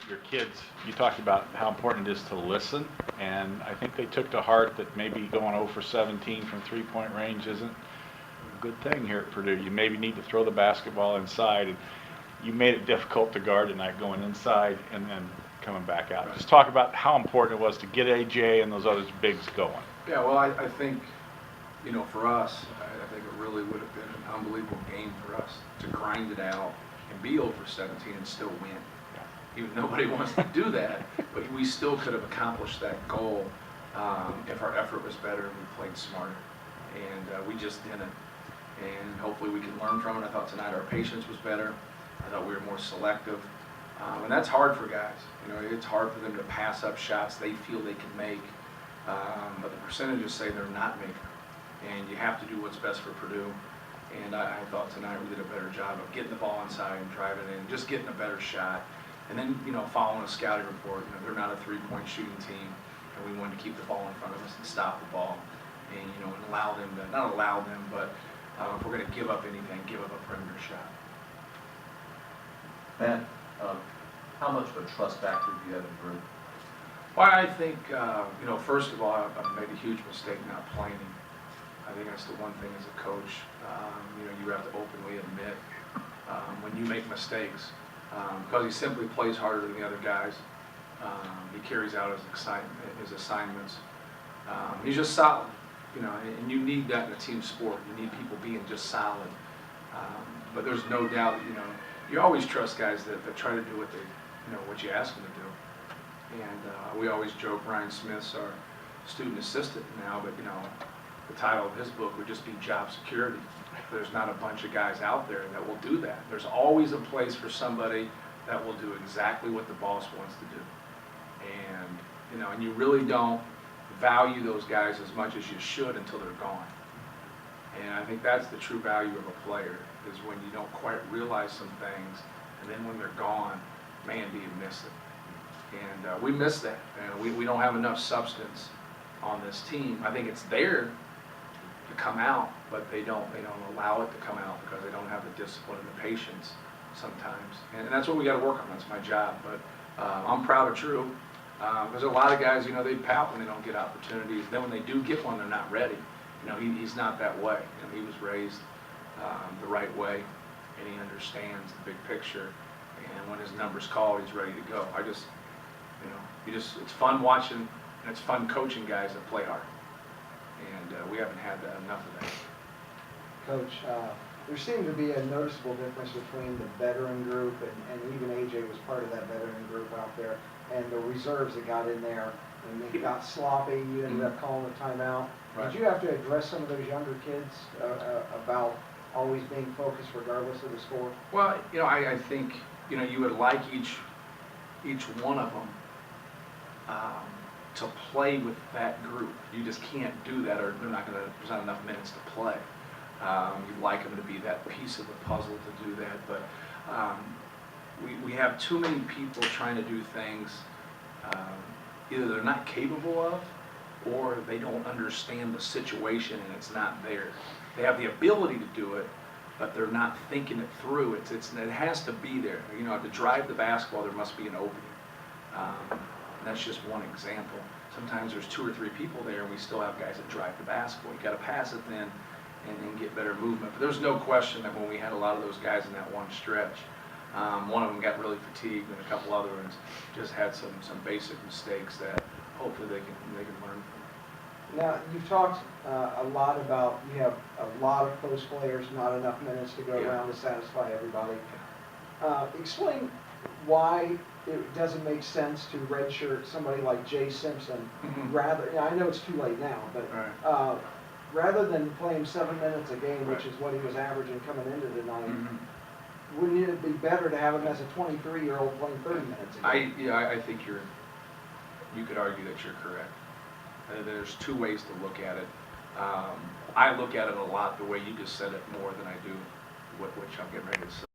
Your kids, you talked about how important it is to listen, and I think they took to heart that maybe going 0 for 17 from three-point range isn't a good thing here at Purdue. You maybe need to throw the basketball inside, and you made it difficult to guard tonight going inside and then coming back out. Just talk about how important it was to get AJ and those other bigs going. Yeah, well, I think, for us, I think it really would have been an unbelievable game for us to grind it out and be 0 for 17 and still win. Even nobody wants to do that, but we still could have accomplished that goal if our effort was better and we played smarter. And we just didn't. And hopefully we can learn from it. I thought tonight our patience was better. I thought we were more selective. And that's hard for guys. It's hard for them to pass up shots they feel they can make, but the percentages say they're not making them. And you have to do what's best for Purdue. And I thought tonight we did a better job of getting the ball inside and driving in, just getting a better shot. And then, following a scouting report, they're not a three-point shooting team, and we wanted to keep the ball in front of us and stop the ball, and and allow them to, not allow them, but if we're going to give up anything, give up a perimeter shot. Matt, how much of a trust factor do you have in Purdue? Well, I think, first of all, I've made a huge mistake not playing him. I think that's the one thing as a coach, you have to openly admit when you make mistakes. Because he simply plays harder than the other guys. He carries out his assignments. He's just solid, and you need that in a team sport. You need people being just solid. But there's no doubt, you always trust guys that try to do what you ask them to do. And we always joke, Ryan Smith's our student assistant now, but the title of his book would just be Job Security. There's not a bunch of guys out there that will do that. There's always a place for somebody that will do exactly what the boss wants to do. And, and you really don't value those guys as much as you should until they're gone. And I think that's the true value of a player, is when you don't quite realize some things, and then when they're gone, man, do you miss it. And we miss that. And we don't have enough substance on this team. I think it's there to come out, but they don't allow it to come out because they don't have the discipline and the patience sometimes. And that's what we got to work on. That's my job. But I'm proud of Drew. There's a lot of guys, they pout when they don't get opportunities. Then when they do get one, they're not ready. He's not that way. He was raised the right way, and he understands the big picture. And when his number's called, he's ready to go. It's fun watching, and it's fun coaching guys that play hard. And we haven't had enough of that. Coach, there seemed to be a noticeable difference between the veteran group, and even AJ was part of that veteran group out there, and the reserves that got in there, and they got sloppy. You ended up calling a timeout. Right. Did you have to address some of those younger kids about always being focused regardless of the score? Well, I think, you would like each one of them to play with that group. You just can't do that, or there's not enough minutes to play. You'd like them to be that piece of the puzzle to do that, but we have too many people trying to do things either they're not capable of, or they don't understand the situation and it's not there. They have the ability to do it, but they're not thinking it through. It has to be there. To drive the basketball, there must be an opening. That's just one example. Sometimes there's 2 or 3 people there, and we still have guys that drive the basketball. You got to pass it then, and then get better movement. But there's no question that when we had a lot of those guys in that one stretch, one of them got really fatigued, and a couple other ones just had some basic mistakes that hopefully they can learn from. Now, you've talked a lot about you have a lot of post players, not enough minutes to go around to satisfy everybody. Explain why it doesn't make sense to redshirt somebody like Jay Simpson rather. I know it's too late now, but Right. Rather than play him 7 minutes a game, which is what he was averaging coming into tonight, wouldn't it be better to have him as a 23-year-old playing 30 minutes a game? I think you could argue that you're correct. There's 2 ways to look at it. I look at it a lot the way you just said it more than I do which I'm getting ready to say.